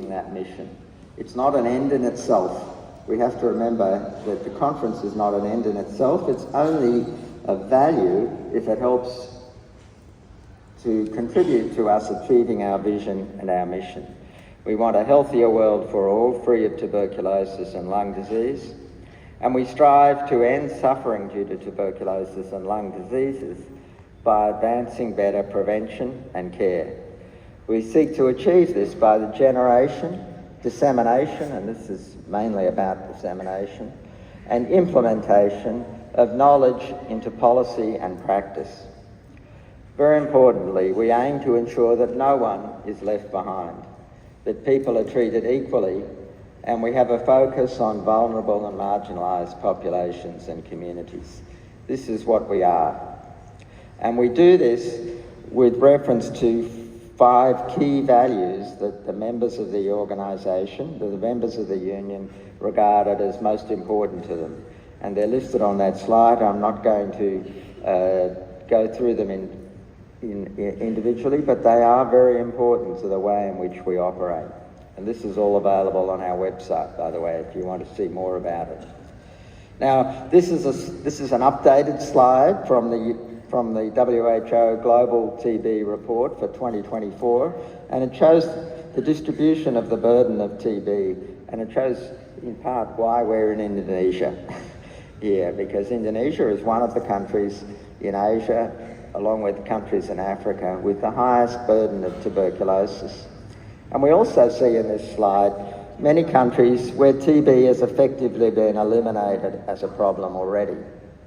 that mission. It's not an end in itself. We have to remember that the conference is not an end in itself. It's only of value if it helps to contribute to us achieving our vision and our mission. We want a healthier world for all, free of tuberculosis and lung disease, and we strive to end suffering due to tuberculosis and lung diseases by advancing better prevention and care. We seek to achieve this by the generation, dissemination, and this is mainly about dissemination, and implementation of knowledge into policy and practice. Very importantly, we aim to ensure that no one is left behind, that people are treated equally, and we have a focus on vulnerable and marginalised populations and communities. This is what we are. And we do this with reference to 5 key values that the members of the organisation, the members of the union, regarded as most important to them. And they're listed on that slide. I'm not going to go through them individually, but they are very important to the way in which we operate. And this is all available on our website, by the way, if you want to see more about it. Now, this is an updated slide from the WHO Global TB Report for 2024, and it shows the distribution of the burden of TB, and it shows in part why we're in Indonesia here, because Indonesia is one of the countries in Asia, along with countries in Africa, with the highest burden of tuberculosis. And we also see in this slide many countries where TB has effectively been eliminated as a problem already.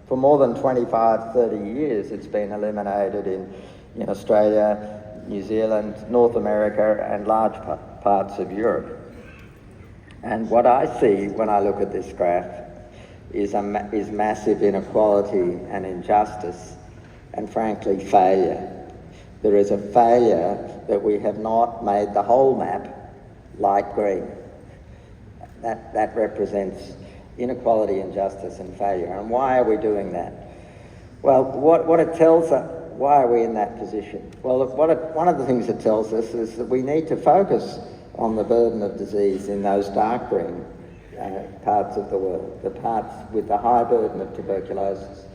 For more than 25, 30 years, it's been eliminated in Australia, New Zealand, North America, and large parts of Europe. And what I see when I look at this graph is massive inequality and injustice, and frankly, failure. There is a failure that we have not made the whole map light green. That represents inequality, injustice, and failure. And why are we doing that? Well, what it tells us, why are we in that position? Well, one of the things it tells us is that we need to focus on the burden of disease in those dark green parts of the world, the parts with the high burden of tuberculosis.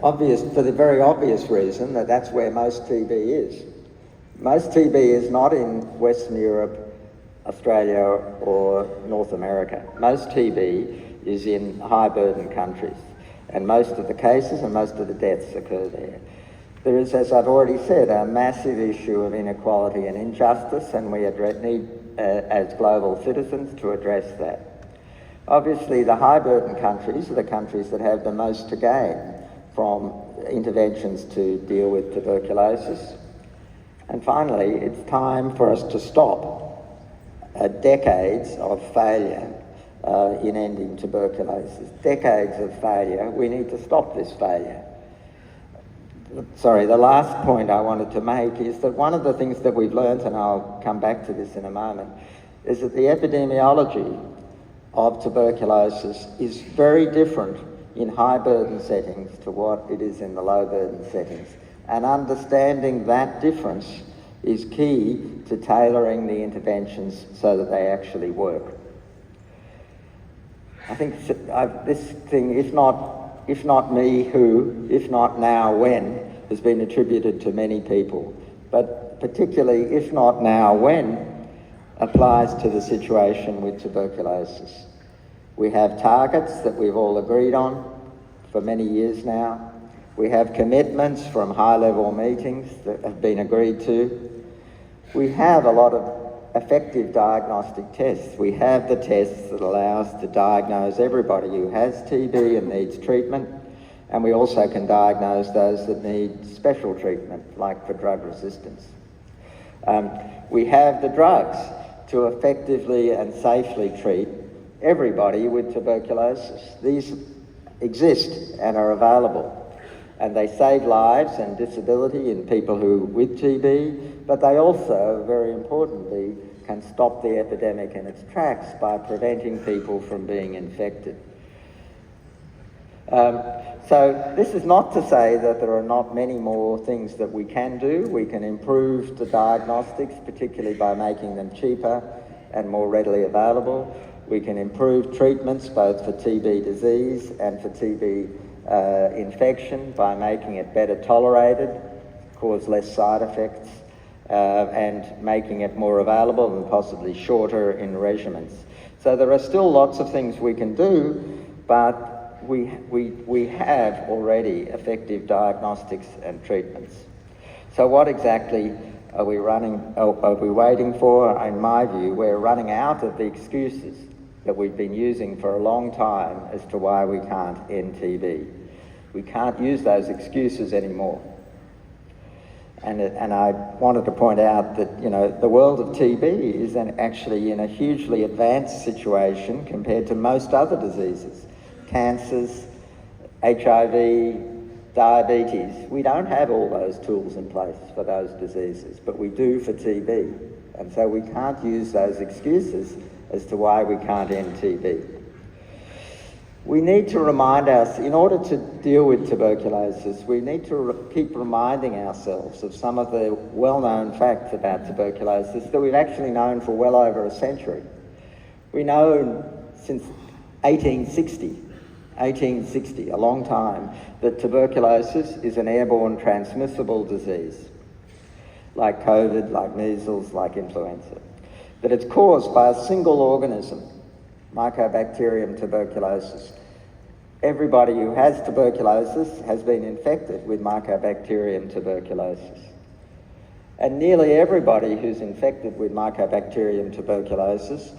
For the very obvious reason that that's where most TB is. Most TB is not in Western Europe, Australia, or North America. Most TB is in high burden countries, and most of the cases and most of the deaths occur there. There is, as I've already said, a massive issue of inequality and injustice, and we need, as global citizens, to address that. Obviously, the high burden countries are the countries that have the most to gain from interventions to deal with tuberculosis. And finally, it's time for us to stop decades of failure in ending tuberculosis. Decades of failure. We need to stop this failure. Sorry, the last point I wanted to make is that one of the things that we've learned, and I'll come back to this in a moment, is that the epidemiology of tuberculosis is very different in high burden settings to what it is in the low burden settings. And understanding that difference is key to tailoring the interventions so that they actually work. I think this thing, if not me, who, if not now, when, has been attributed to many people. But particularly, if not now, when, applies to the situation with tuberculosis. We have targets that we've all agreed on for many years now. We have commitments from high-level meetings that have been agreed to. We have a lot of effective diagnostic tests. We have the tests that allow us to diagnose everybody who has TB and needs treatment, and we also can diagnose those that need special treatment, like for drug resistance. We have the drugs to effectively and safely treat everybody with tuberculosis. These exist and are available, and they save lives and disability in people with TB, but they also, very importantly, can stop the epidemic in its tracks by preventing people from being infected. So this is not to say that there are not many more things that we can do. We can improve the diagnostics, particularly by making them cheaper, and more readily available. We can improve treatments both for TB disease and for TB infection by making it better tolerated, cause less side effects, and making it more available and possibly shorter in regimens. So there are still lots of things we can do, but we have already effective diagnostics and treatments. So what exactly are we waiting for? In my view, we're running out of the excuses that we've been using for a long time as to why we can't end TB. We can't use those excuses anymore. And I wanted to point out that, you know, the world of TB is actually in a hugely advanced situation compared to most other diseases. Cancers, HIV, diabetes. We don't have all those tools in place for those diseases, but we do for TB. And so we can't use those excuses as to why we can't end TB. We need to remind us, in order to deal with tuberculosis, we need to keep reminding ourselves of some of the well-known facts about tuberculosis that we've actually known for well over a century. We know since 1860, a long time, that tuberculosis is an airborne transmissible disease, like COVID, like measles, like influenza. That it's caused by a single organism, Mycobacterium tuberculosis. Everybody who has tuberculosis has been infected with Mycobacterium tuberculosis. And nearly everybody who's infected with Mycobacterium tuberculosis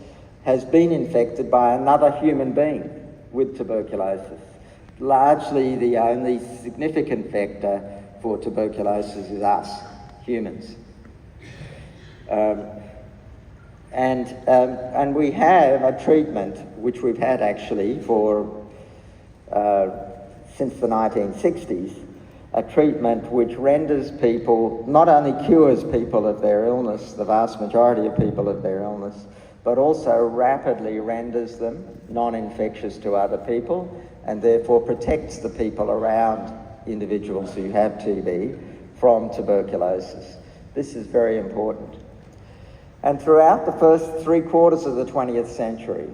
has been infected by another human being with tuberculosis. Largely the only significant vector for tuberculosis is us, humans. And we have a treatment which we've had actually for since the 1960s, a treatment which renders people, not only cures people of their illness, the vast majority of people of their illness, but also rapidly renders them non-infectious to other people and therefore protects the people around individuals who have TB from tuberculosis. This is very important. And throughout the first 3/4 of the 20th century,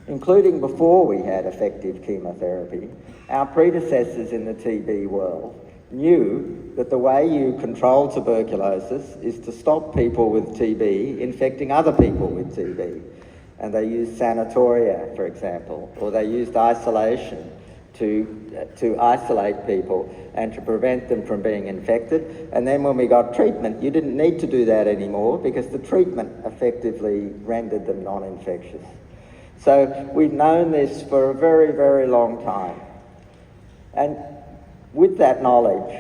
including before we had effective chemotherapy, our predecessors in the TB world knew that the way you control tuberculosis is to stop people with TB infecting other people with TB. And they used sanatoria, for example, or they used isolation to isolate people and to prevent them from being infected. And then when we got treatment, you didn't need to do that anymore because the treatment effectively rendered them non-infectious. So we've known this for a very, very long time. And with that knowledge,